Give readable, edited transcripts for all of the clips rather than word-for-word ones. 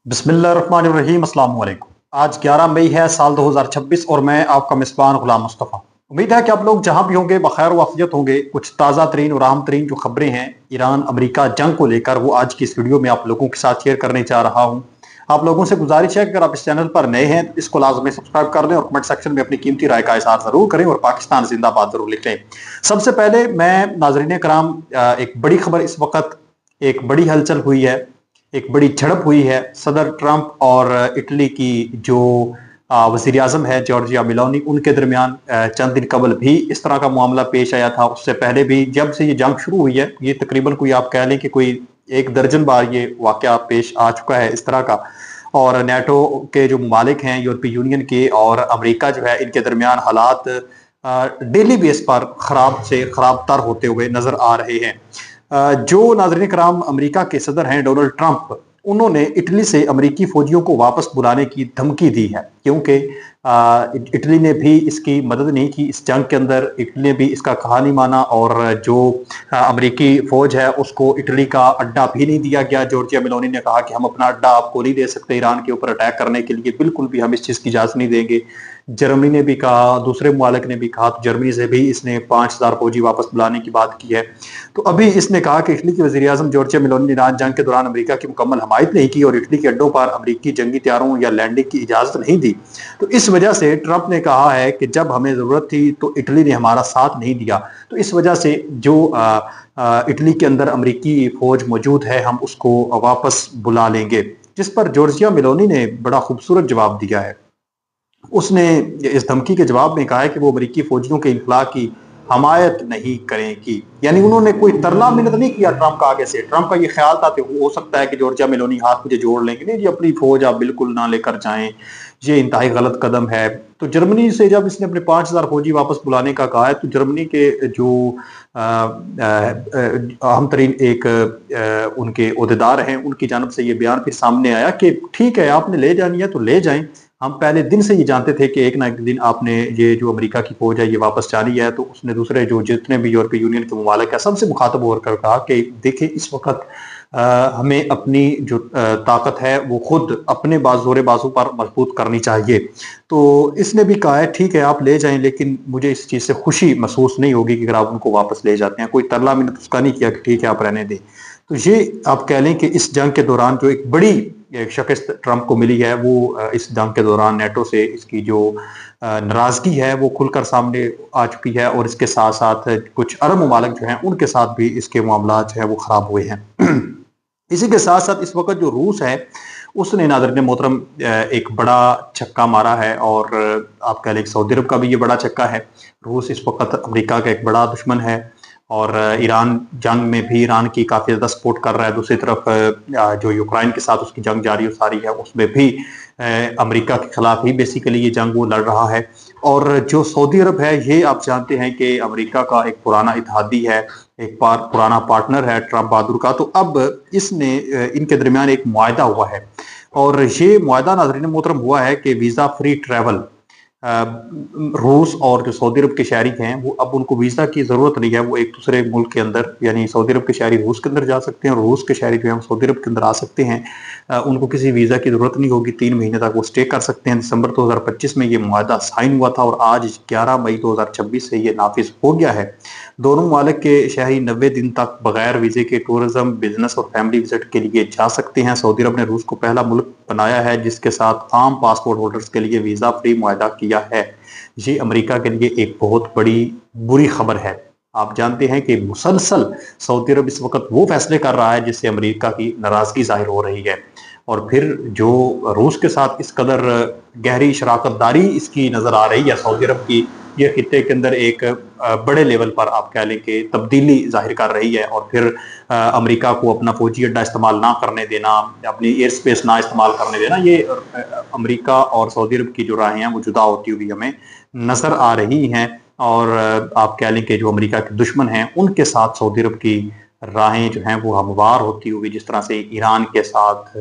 बिस्मिल्लाहिर्रहमानिर्रहीम। अस्सलाम वालेकुम। आज 11 मई है साल 2026 और मैं आपका मेज़बान गुलाम मुस्तफ़ा। उम्मीद है कि आप लोग जहां भी होंगे बखैर वाफियत होंगे। कुछ ताज़ा तरीन और अहम तरीन जो खबरें हैं ईरान अमेरिका जंग को लेकर, वो आज की इस वीडियो में आप लोगों के साथ शेयर करने जा रहा हूं। आप लोगों से गुजारिश है कि अगर आप इस चैनल पर नए हैं तो इसको लाजमी सब्सक्राइब कर लें और कमेंट सेक्शन में अपनी कीमती राय का इज़हार जरूर करें और पाकिस्तान जिंदाबाद जरूर लिखें। सबसे पहले मैं नाज़रीन कराम, एक बड़ी खबर इस वक्त, एक बड़ी हलचल हुई है, एक बड़ी झड़प हुई है सदर ट्रंप और इटली की जो वजीर आजम है जॉर्जिया मेलोनी, उनके दरमियान। चंद दिन कबल भी इस तरह का मामला पेश आया था। उससे पहले भी जब से ये जंग शुरू हुई है, ये तकरीबन कोई आप कह लें कि कोई एक दर्जन बार ये वाकया पेश आ चुका है इस तरह का। और नेटो के जो ममालिक हैं, यूरोपीय यूनियन के और अमेरिका जो है, इनके दरमियान हालात डेली बेस पर खराब से खराब तर होते हुए नजर आ रहे हैं। जो नाज़रीन कराम, अमेरिका के सदर हैं डोनाल्ड ट्रंप, उन्होंने इटली से अमेरिकी फौजियों को वापस बुलाने की धमकी दी है, क्योंकि इटली ने भी इसकी मदद नहीं की इस जंग के अंदर। इटली ने भी इसका कहा नहीं माना और जो अमेरिकी फौज है उसको इटली का अड्डा भी नहीं दिया गया। जॉर्जिया मेलोनी ने कहा कि हम अपना अड्डा आपको नहीं दे सकते ईरान के ऊपर अटैक करने के लिए, बिल्कुल भी हम इस चीज़ की इजाज़त नहीं देंगे। जर्मनी ने भी कहा, दूसरे मुमालिक ने भी कहा, तो जर्मनी से भी इसने 5,000 फौजी वापस बुलाने की बात की है। तो अभी इसने कहा कि इटली के वज़ीर आज़म जॉर्जिया मेलोनी ने ईरान जंग के दौरान अमेरिका की मुकम्मल हमायत नहीं की और इटली के अड्डों पर अमेरिकी जंगी तैयारों या लैंडिंग की इजाज़त नहीं दी। तो इस वजह से ट्रंप ने कहा है कि जब हमें ज़रूरत थी तो इटली ने हमारा साथ नहीं दिया, तो इस वजह से जो इटली के अंदर अमेरिकी फौज मौजूद है हम उसको वापस बुला लेंगे। जिस पर जॉर्जिया मेलोनी ने बड़ा खूबसूरत जवाब दिया है। उसने इस धमकी के जवाब में कहा है कि वो अमेरिकी फौजियों के इनखला की हमायत नहीं करेगी। यानी उन्होंने कोई तरला मिन्नत नहीं किया ट्रंप का आगे से। ट्रंप का ये ख्याल था कि हो सकता है कि जॉर्जिया मेलोनी हाथ मुझे जोड़ लेंगे, नहीं जी, अपनी फौज आप बिल्कुल ना लेकर जाएं, ये इंतहाई गलत कदम है। तो जर्मनी से जब इसने अपने 5,000 फौजी वापस बुलाने का कहा है, तो जर्मनी के जो अहम तरीन एक उनके ओहदेदार हैं, उनकी जानब से ये बयान फिर सामने आया कि ठीक है, आपने ले जानी है तो ले जाएं, हम पहले दिन से ये जानते थे कि एक ना एक दिन आपने ये जो अमेरिका की फौज है ये वापस जानी है। तो उसने दूसरे जो जितने भी यूरोपीय यूनियन के ममालिक है सबसे मुखातब होकर कहा कि देखिए, इस वक्त हमें अपनी जो ताकत है वो खुद अपने जोरे बाजू पर मजबूत करनी चाहिए। तो इसने भी कहा है ठीक है आप ले जाएं, लेकिन मुझे इस चीज़ से खुशी महसूस नहीं होगी कि अगर आप उनको वापस ले जाते हैं। कोई तरला मिन्नत उसका नहीं किया कि ठीक है आप रहने दें। तो ये आप कह लें कि इस जंग के दौरान जो एक बड़ी शिकस्त ट्रंप को मिली है, वो इस जंग के दौरान नेटो से इसकी जो नाराजगी है वो खुलकर सामने आ चुकी है। और इसके साथ साथ कुछ अरब ममालिक जो हैं उनके साथ भी इसके मामला जो है वो खराब हुए हैं। इसी के साथ साथ इस वक्त जो रूस है उसने नाज़रीन मोहतरम एक बड़ा छक्का मारा है। और आप कह लें सऊदी अरब का भी ये बड़ा छक्का है। रूस इस वक्त अमेरिका का एक बड़ा दुश्मन है और ईरान जंग में भी ईरान की काफ़ी ज़्यादा सपोर्ट कर रहा है। दूसरी तरफ जो यूक्रेन के साथ उसकी जंग जारी सारी है, उसमें भी अमेरिका के खिलाफ ही बेसिकली ये जंग वो लड़ रहा है। और जो सऊदी अरब है, ये आप जानते हैं कि अमेरिका का एक पुराना इत्तेहादी है, एक पुराना पार्टनर है ट्रंप बहादुर का। तो अब इसने इनके दरमियान एक मुआहदा हुआ है और ये मुआहदा नाज़रीन मोहतरम हुआ है कि वीज़ा फ्री ट्रैवल। रूस और जो सऊदी अरब के शहरी हैं वो अब उनको वीज़ा की ज़रूरत नहीं है। वो एक दूसरे मुल्क के अंदर, यानी सऊदी अरब के शहरी रूस के अंदर जा सकते हैं और रूस के शहरी जो है सऊदी अरब के अंदर आ सकते हैं। उनको किसी वीज़ा की ज़रूरत नहीं होगी, 3 महीने तक वो स्टे कर सकते हैं। दिसंबर 2025 में ये मुआहदा साइन हुआ था और आज 11 मई 2026 से ये नाफिज हो गया है। दोनों ममालिक के शहरी 90 दिन तक बगैर वीज़े के टूरिज्म, बिजनेस और फैमिली विजिट के लिए जा सकते हैं। सऊदी अरब ने रूस को पहला मुल्क बनाया है जिसके साथ आम पासपोर्ट होल्डर्स के लिए वीज़ा फ्री मुआहदा किया है। ये अमेरिका के लिए एक बहुत बड़ी बुरी खबर है। आप जानते हैं कि मुसलसल सऊदी अरब इस वक्त वो फैसले कर रहा है जिससे अमेरिका की नाराजगी जाहिर हो रही है। और फिर जो रूस के साथ इस कदर गहरी शराकतदारी इसकी नज़र आ रही है सऊदी अरब की, ये खित्ते के अंदर एक बड़े लेवल पर आप कह लें कि तब्दीली जाहिर कर रही है। और फिर अमेरिका को अपना फौजी अड्डा इस्तेमाल ना करने देना, अपनी एयर स्पेस ना इस्तेमाल करने देना, ये अमेरिका और सऊदी अरब की जो राहें हैं वो जुदा होती हुई हमें नज़र आ रही हैं। और आप कह लें कि जो अमेरिका के दुश्मन हैं उनके साथ सऊदी अरब की راہیں جو ہیں وہ ہموار ہوتی ہوئی، جس طرح سے ایران کے ساتھ،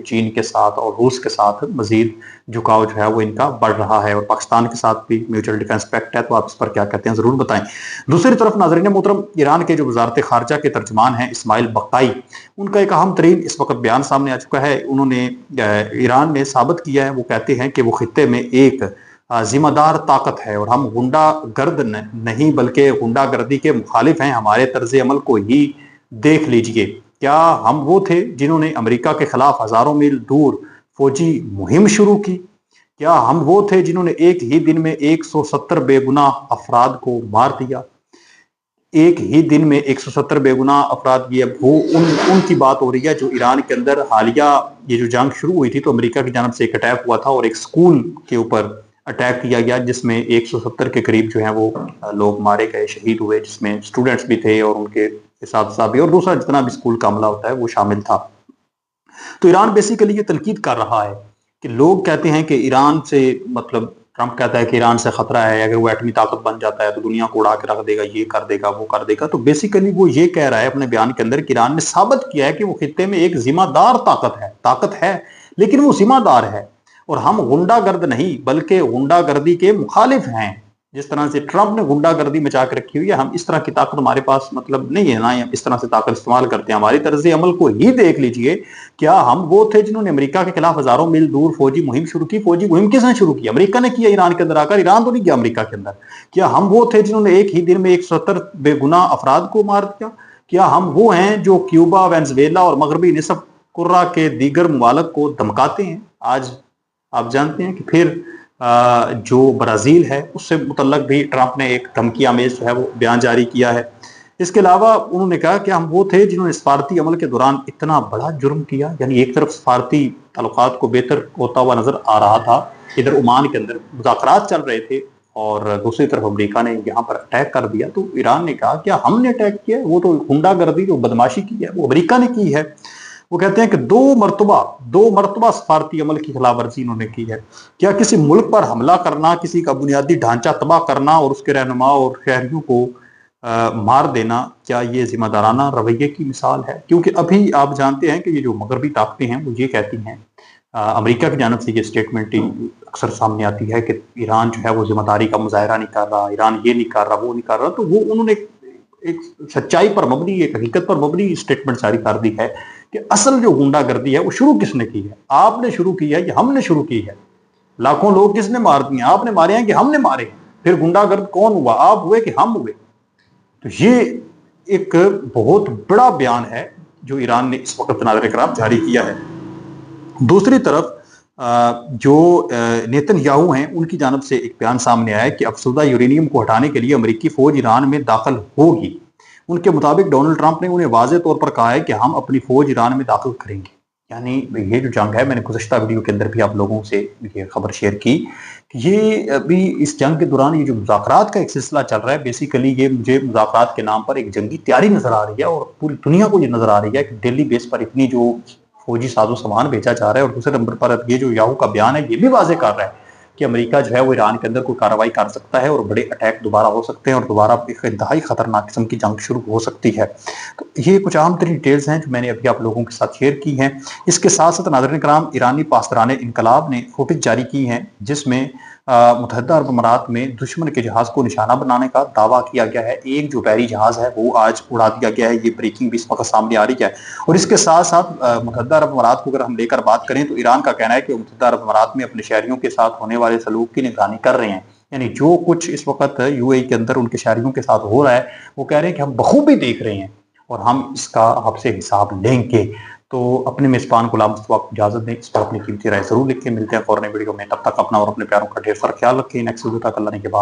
چین کے ساتھ اور روس کے ساتھ مزید جھکاؤ جو ہے وہ ان کا بڑھ رہا ہے، اور پاکستان کے ساتھ بھی میوچل ڈیفنس پیکٹ ہے، تو آپ اس پر کیا کہتے ہیں ضرور بتائیں۔ دوسری طرف ناظرین محترم، ایران کے جو وزارت خارجہ کے ترجمان ہیں اسماعیل بقائی، ان کا ایک اہم ترین اس وقت بیان سامنے آ چکا ہے۔ انہوں نے ایران نے ثابت کیا ہے، وہ کہتے ہیں کہ وہ خطے میں ایک ذمہ دار طاقت ہے، اور ہم غنڈہ گرد نہیں بلکہ غنڈہ گردی کے مخالف ہیں۔ ہمارے طرز عمل کو ہی دیکھ لیجئے، کیا ہم وہ تھے جنہوں نے امریکہ کے خلاف ہزاروں میل دور فوجی مہم شروع کی؟ کیا ہم وہ تھے جنہوں نے ایک ہی دن میں 170 بے گناہ افراد کو مار دیا؟ ایک ہی دن میں 170 بے گناہ افراد، یہ وہ ان کی بات ہو رہی ہے جو ایران کے اندر حالیہ یہ جو جنگ شروع ہوئی تھی تو امریکہ کی جانب سے ایک اٹیک ہوا تھا، اور ایک سکول کے اوپر اٹیک کیا گیا جس میں 170 کے قریب جو ہیں وہ لوگ مارے گئے، شہید ہوئے، جس میں اسٹوڈنٹس بھی تھے اور ان کے اساتذہ بھی، اور دوسرا جتنا بھی سکول کا عملہ ہوتا ہے وہ شامل تھا۔ تو ایران بیسیکلی یہ تنقید کر رہا ہے کہ لوگ کہتے ہیں کہ ایران سے، مطلب ٹرمپ کہتا ہے کہ ایران سے خطرہ ہے، اگر وہ ایٹمی طاقت بن جاتا ہے تو دنیا کو اڑا کے رکھ دے گا، یہ کر دے گا، وہ کر دے گا۔ تو بیسیکلی وہ یہ کہہ رہا ہے اپنے بیان کے اندر کہ ایران نے ثابت کیا ہے کہ وہ خطے میں ایک ذمہ دار طاقت ہے لیکن وہ ذمہ دار ہے، اور ہم غنڈہ گرد نہیں بلکہ غنڈہ گردی کے مخالف ہیں۔ جس طرح سے ٹرمپ نے غنڈہ گردی مچا کے رکھی ہوئی ہے، ہم اس طرح کی طاقت ہمارے پاس مطلب نہیں ہے، نہ ہی ہم اس طرح سے طاقت استعمال کرتے ہیں۔ ہماری طرز عمل کو ہی دیکھ لیجئے، کیا ہم وہ تھے جنہوں نے امریکہ کے خلاف ہزاروں میل دور فوجی مہم شروع کی؟ فوجی مہم کس نے شروع کی؟ امریکہ نے کیا ایران کے اندر آ کر، ایران تو نہیں کیا امریکہ کے اندر۔ کیا ہم وہ تھے جنہوں نے ایک ہی دن میں 170 بے گناہ افراد کو مار دیا؟ کیا ہم وہ ہیں جو کیوبا، وینزویلا اور مغربی نصف کرہ کے دیگر ممالک کو دھمکاتے ہیں؟ آج آپ جانتے ہیں کہ پھر جو برازیل ہے اس سے متعلق بھی ٹرمپ نے ایک دھمکی آمیز جو ہے وہ بیان جاری کیا ہے۔ اس کے علاوہ انہوں نے کہا کہ ہم وہ تھے جنہوں نے سفارتی عمل کے دوران اتنا بڑا جرم کیا، یعنی ایک طرف سفارتی تعلقات کو بہتر ہوتا ہوا نظر آ رہا تھا، ادھر عمان کے اندر مذاکرات چل رہے تھے، اور دوسری طرف امریکہ نے یہاں پر اٹیک کر دیا، تو ایران نے کہا کیا ہم نے اٹیک کیا؟ وہ تو غنڈہ گردی، جو بدماشی کی ہے وہ امریکہ نے کی ہے۔ وہ کہتے ہیں کہ دو مرتبہ سفارتی عمل کی خلاف ورزی انہوں نے کی ہے۔ کیا کسی ملک پر حملہ کرنا، کسی کا بنیادی ڈھانچہ تباہ کرنا اور اس کے رہنما اور شہریوں کو مار دینا، کیا یہ ذمہ دارانہ رویے کی مثال ہے؟ کیونکہ ابھی آپ جانتے ہیں کہ یہ جو مغربی طاقتیں ہیں وہ یہ کہتی ہیں، امریکہ کی جانب سے یہ اسٹیٹمنٹ اکثر سامنے آتی ہے کہ ایران جو ہے وہ ذمہ داری کا مظاہرہ نہیں کر رہا، ایران یہ نہیں کر رہا، وہ نہیں کر رہا۔ تو وہ انہوں نے ایک سچائی پر مبنی، ایک حقیقت پر مبنی اسٹیٹمنٹ جاری کر دی ہے کہ اصل جو غنڈہ گردی ہے وہ شروع کس نے کی ہے؟ آپ نے شروع کی ہے یا ہم نے شروع کی ہے؟ لاکھوں لوگ کس نے مار دیے؟ آپ نے مارے ہیں کہ ہم نے مارے ہیں؟ پھر غنڈہ گرد کون ہوا؟ آپ ہوئے کہ ہم ہوئے؟ تو یہ ایک بہت بڑا بیان ہے جو ایران نے اس وقت ناظرین کرام جاری کیا ہے۔ دوسری طرف جو نیتن یاہو ہیں ان کی جانب سے ایک بیان سامنے آیا ہے کہ افسردہ یورینیم کو ہٹانے کے لیے امریکی فوج ایران میں داخل ہوگی۔ ان کے مطابق ڈونلڈ ٹرمپ نے انہیں واضح طور پر کہا ہے کہ ہم اپنی فوج ایران میں داخل کریں گے۔ یعنی یہ جو جنگ ہے، میں نے گزشتہ ویڈیو کے اندر بھی آپ لوگوں سے یہ خبر شیئر کی کہ یہ ابھی اس جنگ کے دوران یہ جو مذاکرات کا ایک سلسلہ چل رہا ہے، بیسیکلی یہ مجھے مذاکرات کے نام پر ایک جنگی تیاری نظر آ رہی ہے، اور پوری دنیا کو یہ نظر آ رہی ہے کہ ڈیلی بیس پر اتنی جو فوجی ساز و سامان بیچا جا رہا ہے، اور دوسرے نمبر پر یہ جو یاہو کا بیان ہے یہ بھی واضح کر رہا ہے کہ امریکہ جو ہے وہ ایران کے اندر کوئی کارروائی کر سکتا ہے، اور بڑے اٹیک دوبارہ ہو سکتے ہیں، اور دوبارہ ایک انتہائی خطرناک قسم کی جنگ شروع ہو سکتی ہے۔ تو یہ کچھ اہم ترین ڈیٹیلز ہیں جو میں نے ابھی آپ لوگوں کے ساتھ شیئر کی ہیں۔ اس کے ساتھ ساتھ ناظرین کرام، ایرانی پاسداران انقلاب نے فوٹیج جاری کی ہیں جس میں متحدہ عرب امارات میں دشمن کے جہاز کو نشانہ بنانے کا دعویٰ کیا گیا ہے۔ ایک جو بحری جہاز ہے وہ آج اڑا دیا گیا ہے، یہ بریکنگ بھی اس وقت سامنے آ رہی ہے۔ اور اس کے ساتھ ساتھ متحدہ عرب امارات کو اگر ہم لے کر بات کریں تو ایران کا کہنا ہے کہ متحدہ عرب امارات میں اپنے شہریوں کے ساتھ ہونے والے سلوک کی نگرانی کر رہے ہیں، یعنی جو کچھ اس وقت یو اے ای کے اندر ان کے شہریوں کے ساتھ ہو رہا ہے وہ کہہ رہے ہیں کہ ہم بخوبی دیکھ رہے ہیں اور ہم اس کا آپ سے حساب لیں گے۔ تو اپنے میزبان غلام مصطفیٰ کو اجازت دیں، اس پر اپنی قیمتی رائے ضرور لکھیں۔ ملتے ہیں فوراً ویڈیو میں، تب تک اپنا اور اپنے پیاروں کا ڈھیر سارا خیال رکھیں۔ نیکسٹ ویڈیو تک اللہ نے کے بعد